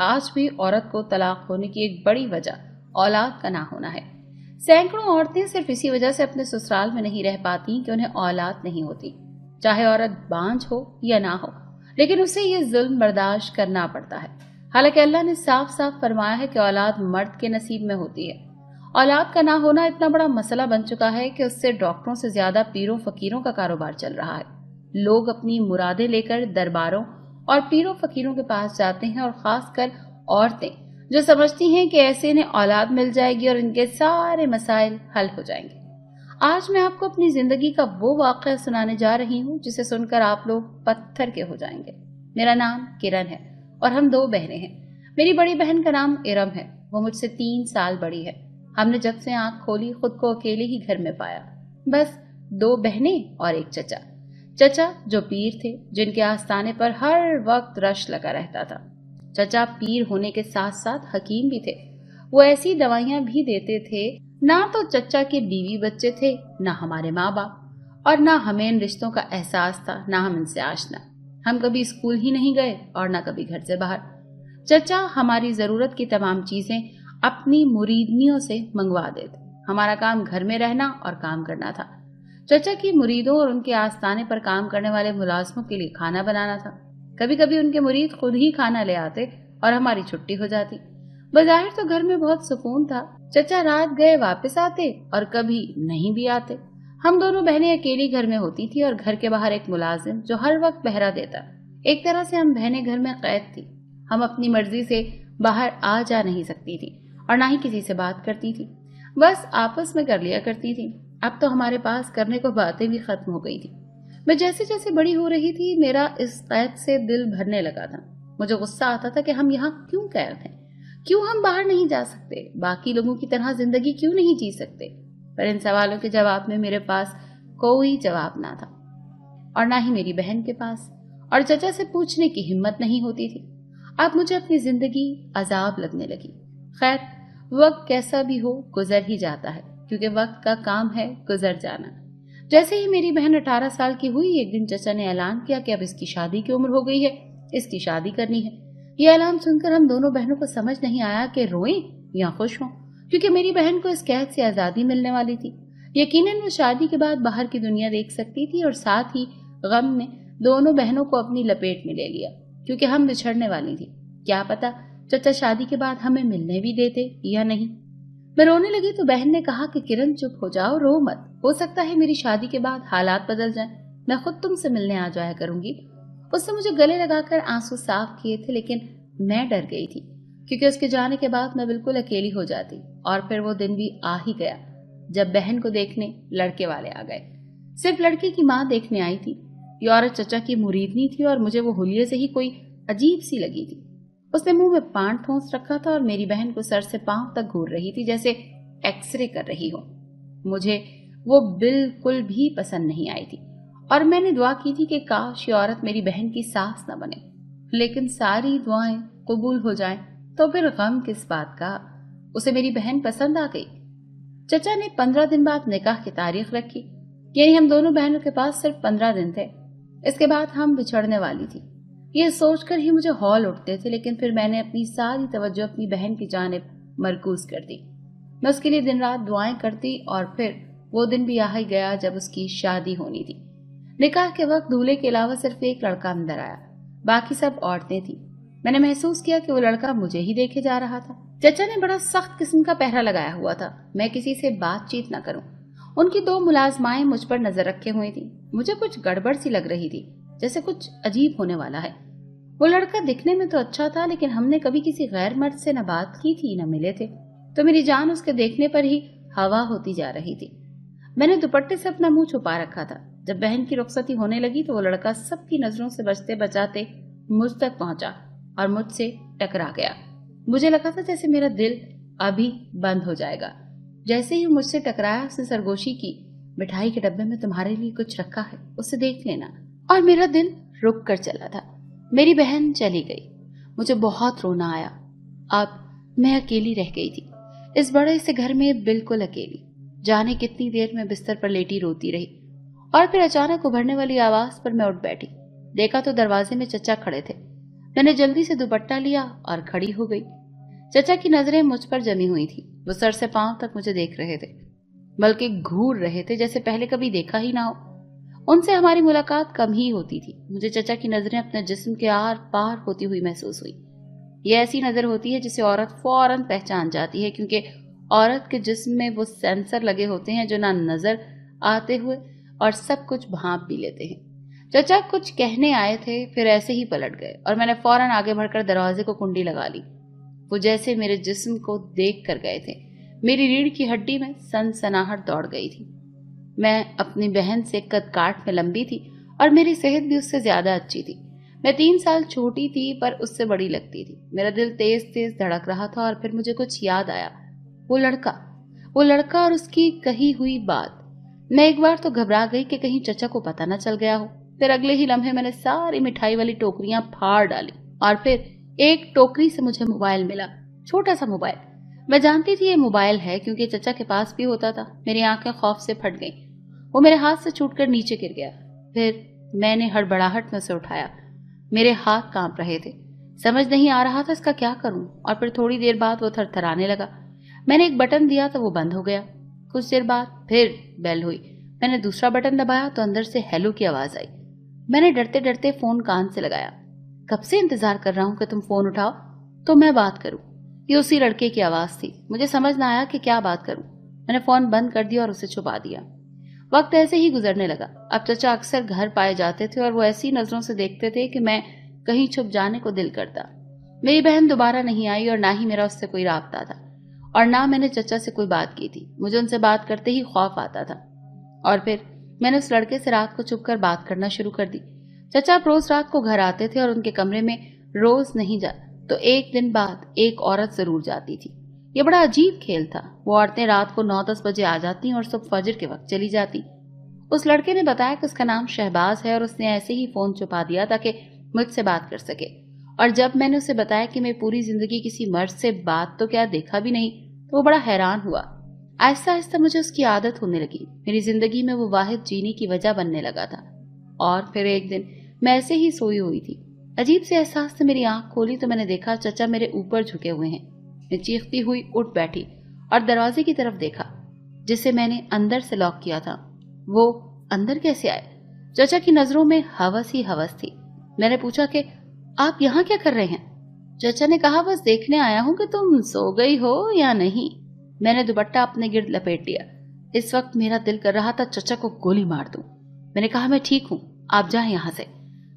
آج بھی عورت کو طلاق ہونے کی ایک بڑی وجہ اولاد کا نہ ہونا ہے۔ سینکڑوں عورتیں صرف اسی وجہ سے اپنے سسرال میں نہیں رہ پاتی کہ انہیں اولاد نہیں ہوتی، چاہے عورت بانجھ ہو یا نہ ہو، لیکن اسے یہ ظلم برداشت کرنا پڑتا ہے۔ حالانکہ اللہ نے صاف صاف فرمایا ہے کہ اولاد مرد کے نصیب میں ہوتی ہے۔ اولاد کا نہ ہونا اتنا بڑا مسئلہ بن چکا ہے کہ اس سے ڈاکٹروں سے زیادہ پیروں فقیروں کا کاروبار چل رہا ہے۔ لوگ اپنی مرادیں لے کر درباروں اور پیروں فقیروں کے پاس جاتے ہیں، اور خاص کر عورتیں جو سمجھتی ہیں کہ ایسے انہیں اولاد مل جائے گی اور ان کے سارے مسائل حل ہو جائیں گے۔ آج میں آپ کو اپنی زندگی کا وہ واقعہ سنانے جا رہی ہوں جسے سن کر آپ لوگ پتھر کے ہو جائیں گے۔ میرا نام کرن ہے اور ہم 2 بہنیں ہیں۔ میری بڑی بہن کا نام ارم ہے، وہ مجھ سے 3 سال بڑی ہے۔ ہم نے جب سے آنکھ کھولی خود کو اکیلے ہی گھر میں پایا، بس 2 بہنیں اور ایک چچا۔ چچا جو پیر تھے، جن کے آستانے پر ہر وقت رش لگا رہتا تھا۔ چچا پیر ہونے کے ساتھ ساتھ حکیم بھی تھے۔ وہ ایسی دوائیاں بھی دیتے تھے۔ نہ تو چچا کے بیوی بچے تھے، نہ ہمارے ماں باپ، اور نہ ہمیں ان رشتوں کا احساس تھا، نہ ہم ان سے آشنا۔ ہم کبھی اسکول ہی نہیں گئے اور نہ کبھی گھر سے باہر۔ چچا ہماری ضرورت کی تمام چیزیں اپنی مریدنیوں سے منگوا دیتے۔ ہمارا کام گھر میں رہنا اور کام کرنا تھا۔ چچا کی مریدوں اور ان کے آستانے پر کام کرنے والے ملازموں کے لیے کھانا بنانا تھا۔ کبھی کبھی ان کے مرید خود ہی کھانا لے آتے اور ہماری چھٹی ہو جاتی۔ بظاہر تو گھر میں بہت سکون تھا۔ چچا رات گئے واپس آتے اور کبھی نہیں بھی آتے۔ ہم دونوں بہنیں اکیلی گھر میں ہوتی تھی اور گھر کے باہر ایک ملازم جو ہر وقت پہرا دیتا۔ ایک طرح سے ہم بہنیں گھر میں قید تھی۔ ہم اپنی مرضی سے باہر آ جا نہیں سکتی تھی اور نہ ہی کسی سے بات کرتی تھی، بس آپس میں کر لیا کرتی تھی۔ اب تو ہمارے پاس کرنے کو باتیں بھی ختم ہو گئی تھی۔ میں جیسے جیسے بڑی ہو رہی تھی میرا اس قید سے دل بھرنے لگا تھا۔ مجھے غصہ آتا تھا کہ ہم یہاں کیوں قید ہیں، کیوں ہم باہر نہیں جا سکتے، باقی لوگوں کی طرح زندگی کیوں نہیں جی سکتے۔ پر ان سوالوں کے جواب میں میرے پاس کوئی جواب نہ تھا، اور نہ ہی میری بہن کے پاس، اور چچا سے پوچھنے کی ہمت نہیں ہوتی تھی۔ اب مجھے اپنی زندگی عذاب لگنے لگی۔ خیر، وقت کیسا بھی ہو گزر ہی جاتا ہے، کیونکہ وقت کا کام ہے گزر جانا۔ جیسے ہی میری بہن 18 سال کی ہوئی، ایک دن چچا نے اعلان کیا کہ اب اس کی شادی کی عمر ہو گئی ہے، اس کی شادی کرنی ہے۔ یہ اعلان سن کر ہم دونوں بہنوں کو سمجھ نہیں آیا کہ روئیں یا خوش ہوں، کیونکہ میری بہن کو اس قید سے آزادی ملنے والی تھی۔ یقیناً وہ شادی کے بعد باہر کی دنیا دیکھ سکتی تھی، اور ساتھ ہی غم نے دونوں بہنوں کو اپنی لپیٹ میں لے لیا، کیونکہ ہم بچھڑنے والی تھی۔ کیا پتا چچا شادی کے بعد ہمیں ملنے بھی دیتے یا نہیں۔ میں رونے لگی تو بہن نے کہا کہ کرن چپ ہو جاؤ، رو مت، ہو سکتا ہے میری شادی کے بعد حالات بدل جائیں، میں خود تم سے ملنے آ جایا کروں گی۔ اس نے مجھے گلے لگا کر آنسو صاف کیے تھے، لیکن میں ڈر گئی تھی، کیونکہ اس کے جانے کے بعد میں بالکل اکیلی ہو جاتی۔ اور پھر وہ دن بھی آ ہی گیا جب بہن کو دیکھنے لڑکے والے آ گئے۔ صرف لڑکی کی ماں دیکھنے آئی تھی۔ یہ عورت چچا کی مریدنی تھی اور مجھے وہ حلیے سے ہی کوئی عجیب سی لگی تھی۔ اس نے منہ میں پان ٹھونس رکھا تھا اور میری بہن کو سر سے پاؤں تک گھور رہی تھی جیسے ایکس رے کر رہی ہو۔ مجھے وہ بالکل بھی پسند نہیں آئی تھی، اور میں نے دعا کی تھی کہ کاش یہ عورت میری بہن کی ساس نہ بنے۔ لیکن ساری دعائیں قبول ہو جائیں تو پھر غم کس بات کا، اسے میری بہن پسند آ گئی۔ چچا نے 15 دن بعد نکاح کی تاریخ رکھی، یعنی ہم دونوں بہنوں کے پاس صرف 15 دن تھے۔ اس کے بعد ہم بچھڑنے والی تھی۔ یہ سوچ کر ہی مجھے ہول اٹھتے تھے، لیکن پھر میں نے اپنی ساری توجہ اپنی بہن کی جانب مرکوز کر دی۔ میں اس کے لیے دن رات دعائیں کرتی، اور پھر وہ دن بھی آ ہی گیا جب اس کی شادی ہونی تھی۔ نکاح کے وقت دولہے کے علاوہ صرف ایک لڑکا اندر آیا، باقی سب عورتیں تھیں۔ میں نے محسوس کیا کہ وہ لڑکا مجھے ہی دیکھے جا رہا تھا۔ چچا نے بڑا سخت قسم کا پہرا لگایا ہوا تھا، میں کسی سے بات چیت نہ کروں۔ ان کی 2 ملازمائیں مجھ پر نظر رکھے ہوئی تھیں۔ مجھے کچھ گڑبڑ سی لگ رہی تھی، جیسے کچھ عجیب ہونے والا ہے۔ وہ لڑکا دکھنے میں تو اچھا تھا، لیکن ہم نے کبھی کسی غیر مرد سے نہ بات کی تھی نہ ملے تھے، تو میری جان اس کے دیکھنے پر ہی ہوا ہوتی جا رہی تھی۔ میں نے دوپٹے سے اپنا منہ چھپا رکھا تھا۔ جب بہن کی رخصتی ہونے لگی تو وہ لڑکا سب کی نظروں سے بچتے بچاتے مجھ تک پہنچا اور مجھ سے ٹکرا گیا۔ مجھے لگا تھا جیسے میرا دل ابھی بند ہو جائے گا۔ جیسے ہی مجھ سے ٹکرایا اس نے سرگوشی کی، مٹھائی کے ڈبے میں تمہارے لیے کچھ رکھا ہے، اسے دیکھ لینا۔ اور میرا دل رک کر چلا تھا۔ میری بہن چلی گئی، مجھے بہت رونا آیا۔ اب میں اکیلی رہ گئی تھی، اس بڑے سے گھر میں بالکل اکیلی۔ جانے کتنی دیر میں بستر پر لیٹی روتی رہی، اور پھر اچانک ابھرنے والی آواز پر میں اٹھ بیٹھی۔ دیکھا تو دروازے میں چچا کھڑے تھے۔ मैंने जल्दी से दुपट्टा लिया और खड़ी हो गई। चचा की नजरें मुझ पर जमी हुई थी। वो सर से पांव तक मुझे देख रहे थे, बल्कि घूर रहे थे जैसे पहले कभी देखा ही ना हो। उनसे हमारी मुलाकात कम ही होती थी। मुझे चचा की नजरें अपने जिस्म के आर पार होती हुई महसूस हुई। ये ऐसी नजर होती है जिसे औरत फौरन पहचान जाती है, क्योंकि औरत के जिस्म में वो सेंसर लगे होते हैं जो ना नजर आते हुए और सब कुछ भांप भी लेते हैं। चचा कुछ कहने आए थे, फिर ऐसे ही पलट गए और मैंने फौरन आगे बढ़कर दरवाजे को कुंडी लगा ली। वो जैसे मेरे जिस्म को देख कर गए थे। मेरी रीढ़ की हड्डी में सनसनाहट दौड़ गई थी। मैं अपनी बहन से कद काठ में लंबी थी और मेरी सेहत भी उससे ज्यादा अच्छी थी। मैं 3 साल छोटी थी पर उससे बड़ी लगती थी। मेरा दिल तेज तेज धड़क रहा था और फिर मुझे कुछ याद आया। वो लड़का और उसकी कही हुई बात। मैं एक बार तो घबरा गई कि कहीं चचा को पता न चल गया हो। फिर अगले ही लम्हे मैंने सारी मिठाई वाली टोकरियां फाड़ डाली और फिर एक टोकरी से मुझे मोबाइल मिला, छोटा सा मोबाइल। मैं जानती थी ये मोबाइल है क्योंकि चचा के पास भी होता था। मेरी आंखें खौफ से फट गईं। वो मेरे हाथ से छूटकर नीचे गिर गया। फिर मैंने हड़बड़ाहट में उसे उठाया। मेरे हाथ कांप रहे थे। समझ नहीं आ रहा था इसका क्या करूं। और फिर थोड़ी देर बाद वो थरथराने लगा। मैंने एक बटन दिया तो वो बंद हो गया। कुछ देर बाद फिर बेल हुई। मैंने दूसरा बटन दबाया तो अंदर से हेलो की आवाज आई। मैंने डरते डरते फोन कान से लगाया। कब से इंतजार कर रहा हूं कि तुम फोन उठाओ तो मैं बात करूं। ये उसी लड़के की आवाज थी। मुझे समझ ना आया कि क्या बात करूं। मैंने फोन बंद कर दिया और उसे छुपा दिया। वक्त ऐसे ही गुजरने लगा। अब चचा अक्सर घर पाए जाते थे और वो ऐसी नजरों से देखते थे कि मैं कहीं छुप जाने को दिल करता। मेरी बहन दोबारा नहीं आई और ना ही मेरा उससे कोई राबता था और ना मैंने चचा से कोई बात की थी। मुझे उनसे बात करते ही खौफ आता था। और फिर मैंने उस लड़के से रात को छुपकर बात करना शुरू कर दी। चचा रोज रात को घर आते थे और उनके कमरे में रोज नहीं जा तो एक दिन बाद एक औरत जरूर जाती थी। ये बड़ा अजीब खेल था। वो औरतें रात को 9-10 बजे आ जाती और सुबह फजर के वक्त चली जाती। उस लड़के ने बताया कि उसका नाम शहबाज है और उसने ऐसे ही फोन छुपा दिया ताकि मुझसे बात कर सके। और जब मैंने उसे बताया कि मैं पूरी जिंदगी किसी मर्द से बात तो क्या देखा भी नहीं, तो वो बड़ा हैरान हुआ। आहिस्ता आहिस्ता मुझे उसकी आदत होने लगी। मेरी जिंदगी में वो वाहिद जीने की वजह बनने लगा था। और फिर एक दिन मैं ऐसे ही सोई हुई थी। अजीब से एहसास से मेरी आंख खोली तो मैंने देखा चचा मेरे ऊपर झुके हुए हैं। मैं चीखती हुई उठ बैठी और दरवाजे की तरफ देखा जिसे मैंने अंदर से लॉक किया था। वो अंदर कैसे आए? चचा की नजरों में हवस ही हवस थी। मैंने पूछा कि आप यहाँ क्या कर रहे हैं? चचा ने कहा बस देखने आया हूं कि तुम सो गई हो या नहीं। मैंने दुपट्टा अपने गिर्द लपेट लिया। इस वक्त मेरा दिल कर रहा था चचा को गोली मार दूं। मैंने कहा मैं ठीक हूं, आप जाएं यहाँ से।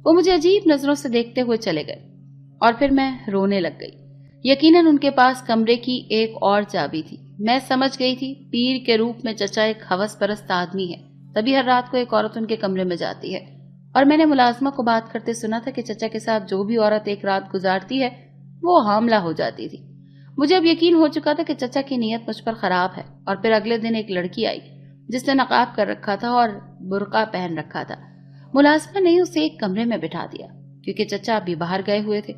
वो मुझे अजीब नजरों से देखते हुए चले गए और फिर मैं रोने लग गई। यकीनन उनके पास कमरे की एक और चाबी थी। मैं समझ गई थी पीर के रूप में चचा एक हवस परस्त आदमी है, तभी हर रात को एक औरत उनके कमरे में जाती है। और मैंने मुलाजमा को बात करते सुना था कि चचा के साथ जो भी औरत एक रात गुजारती है वो हामला हो जाती थी। मुझे अब यकीन हो चुका था कि चचा की नीयत मुझ पर खराब है। और फिर अगले दिन एक लड़की आई जिसने नकाब कर रखा था और बुर्का पहन रखा था। मुलाजमा ने उसे एक कमरे में बिठा दिया क्योंकि चचा अभी बाहर गए हुए थे।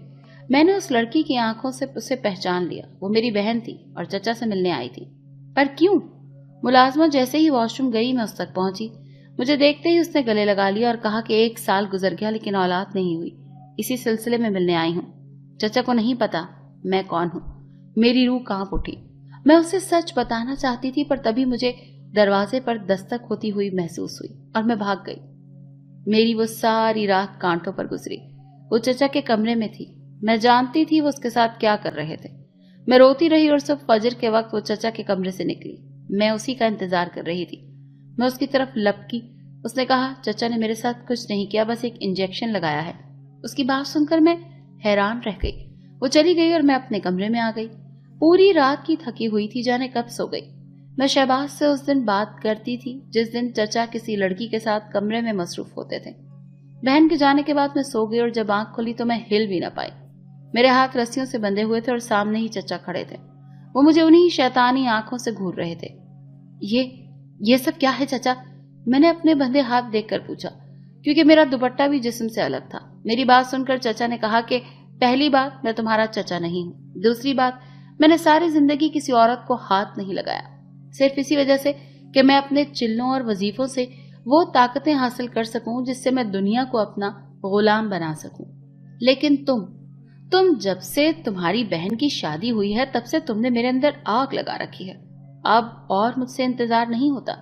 मैंने उस लड़की की आंखों से उसे पहचान लिया। वो मेरी बहन थी और चचा से मिलने आई थी। पर क्यों? मुलाजमा जैसे ही वॉशरूम गई मैं उस तक पहुंची। मुझे देखते ही उसने गले लगा लिया और कहा कि 1 साल गुजर गया लेकिन औलाद नहीं हुई। इसी सिलसिले में मिलने आई हूँ। चचा को नहीं पता मैं कौन हूँ। मेरी रूह कांप उठी। मैं उसे सच बताना चाहती थी पर तभी मुझे दरवाजे पर दस्तक होती हुई महसूस हुई और मैं भाग गई। मेरी वो सारी रात कांटों पर गुजरी। वो चचा के कमरे में थी। मैं जानती थी वो उसके साथ क्या कर रहे थे। मैं रोती रही और सुबह फजर के वक्त वो चचा के कमरे से निकली। मैं उसी का इंतजार कर रही थी। मैं उसकी तरफ लपकी। उसने कहा चचा ने मेरे साथ कुछ नहीं किया, बस एक इंजेक्शन लगाया है। उसकी बात सुनकर मैं हैरान रह गई। वो चली गई और मैं अपने कमरे में आ गई। पूरी रात की थकी हुई थी, जाने कब सो गई। मैं शहबाज से उस दिन बात करती थी जिस दिन चचा किसी लड़की के साथ कमरे में मसरूफ होते थे। बहन के जाने के बाद मैं सो गई और जब आंख खुली तो मैं हिल भी न पाई। मेरे हाथ रस्सियों से बंधे हुए थे और सामने ही चचा खड़े थे। वो मुझे उन्हीं शैतानी आंखों से घूर रहे थे। ये सब क्या है चचा? मैंने अपने बंधे हाथ देखकर पूछा क्योंकि मेरा दुपट्टा भी जिस्म से अलग था। मेरी बात सुनकर चचा ने कहा कि पहली बात मैं तुम्हारा चचा नहीं हूं। दूसरी बात मैंने सारी जिंदगी किसी औरत को हाथ नहीं लगाया, सिर्फ इसी वजह से कि मैं अपने चिल्लों और वजीफों से वो ताकतें हासिल कर सकूं जिससे मैं दुनिया को अपना गुलाम बना सकूं। लेकिन तुम जब से तुम्हारी बहन की शादी हुई है तब से तुमने मेरे अंदर आग लगा रखी है। अब और मुझसे इंतजार नहीं होता।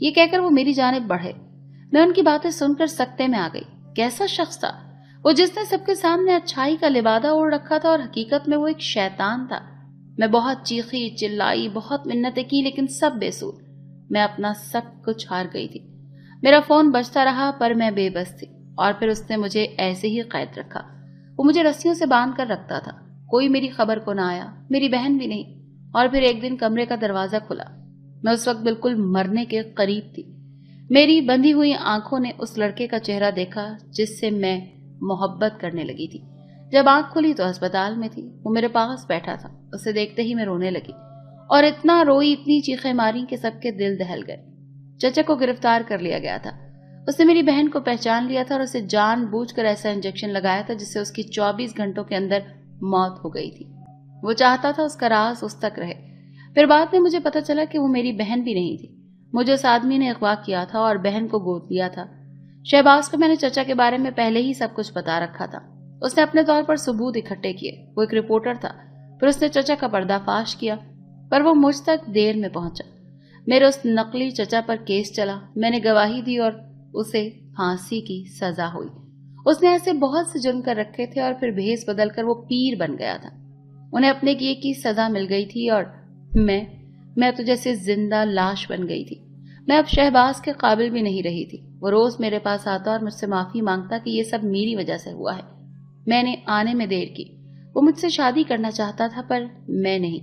ये कहकर वो मेरी जानिब बढ़े। मैं उनकी बातें सुनकर सकते में आ गई। कैसा शख्स था वो जिसने सबके सामने अच्छाई का लिबादा ओढ़ रखा था और हकीकत में वो एक शैतान था। मैं बहुत चीखी चिल्लाई, बहुत मिन्नतें की, लेकिन सब बेसूर। मैं अपना सब कुछ हार गई थी। मेरा फोन बजता रहा पर मैं बेबस थी। और फिर उसने मुझे ऐसे ही कैद रखा। वो मुझे रस्सियों से बांध कर रखता था। कोई मेरी खबर को ना आया, मेरी बहन भी नहीं। और फिर एक दिन कमरे का दरवाजा खुला। मैं उस वक्त बिल्कुल मरने के करीब थी। मेरी बंधी हुई आंखों ने उस लड़के का चेहरा देखा जिससे मैं मोहब्बत करने लगी थी। जब आंख खुली तो अस्पताल में थी। वो मेरे पास बैठा था। उसे देखते ही मैं रोने लगी और इतना रोई, इतनी चीखें मारी कि सबके दिल दहल गए। चचा को गिरफ्तार कर लिया गया था। उसने मेरी बहन को पहचान लिया था और उसे जानबूझकर ऐसा इंजेक्शन लगाया था जिससे उसकी 24 घंटों के अंदर मौत हो गई थी। वो चाहता था उसका राज उस तक रहे। फिर बाद में मुझे पता चला कि वो मेरी बहन भी नहीं थी। मुझे उस आदमी ने अगवा किया था और बहन को गोद लिया था। शहबाज को मैंने चचा के बारे में पहले ही सब कुछ बता रखा था। उसने अपने तौर पर सबूत इकट्ठे किए। वो एक रिपोर्टर था। फिर उसने चचा का पर्दाफाश किया, पर वो मुझ तक देर में पहुंचा। मेरे उस नकली चचा पर केस चला। मैंने गवाही दी और उसे फांसी की सजा हुई। उसने ऐसे बहुत से जुर्म कर रखे थे और फिर भेस बदलकर वो पीर बन गया था। उन्हें अपने किए की सजा मिल गई थी और मैं तो जैसे जिंदा लाश बन गई थी। मैं अब शहबाज के काबिल भी नहीं रही थी। वो रोज मेरे पास आता और मुझसे माफी मांगता कि ये सब मेरी वजह से हुआ है। मैंने आने में देर की। वो मुझसे शादी करना चाहता था पर मैं नहीं।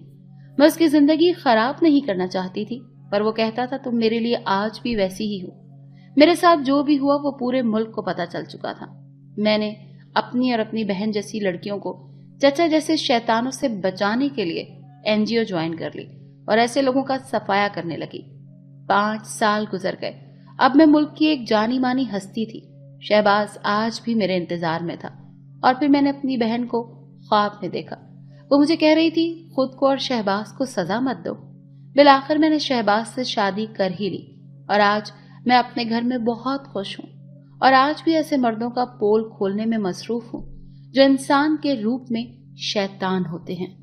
मैं उसकी जिंदगी खराब नहीं करना चाहती थी, पर वो कहता था तुम मेरे लिए आज भी वैसी ही हो। मेरे साथ जो भी हुआ वो पूरे मुल्क को पता चल चुका था। मैंने अपनी और अपनी बहन जैसी लड़कियों को चचा जैसे शैतानों से बचाने के लिए एनजीओ ज्वाइन कर ली और ऐसे लोगों का सफाया करने लगी। 5 साल गुजर गए। अब मैं मुल्क की एक जानी मानी हस्ती थी। शहबाज आज भी मेरे इंतजार में था। और फिर मैंने अपनी बहन को ख्वाब में देखा। वो मुझे कह रही थी खुद को और शहबाज को सजा मत दो। बिलाखिर मैंने शहबाज से शादी कर ही ली और आज मैं अपने घर में बहुत खुश हूँ। और आज भी ऐसे मर्दों का पोल खोलने में मसरूफ हूँ जो इंसान के रूप में शैतान होते हैं।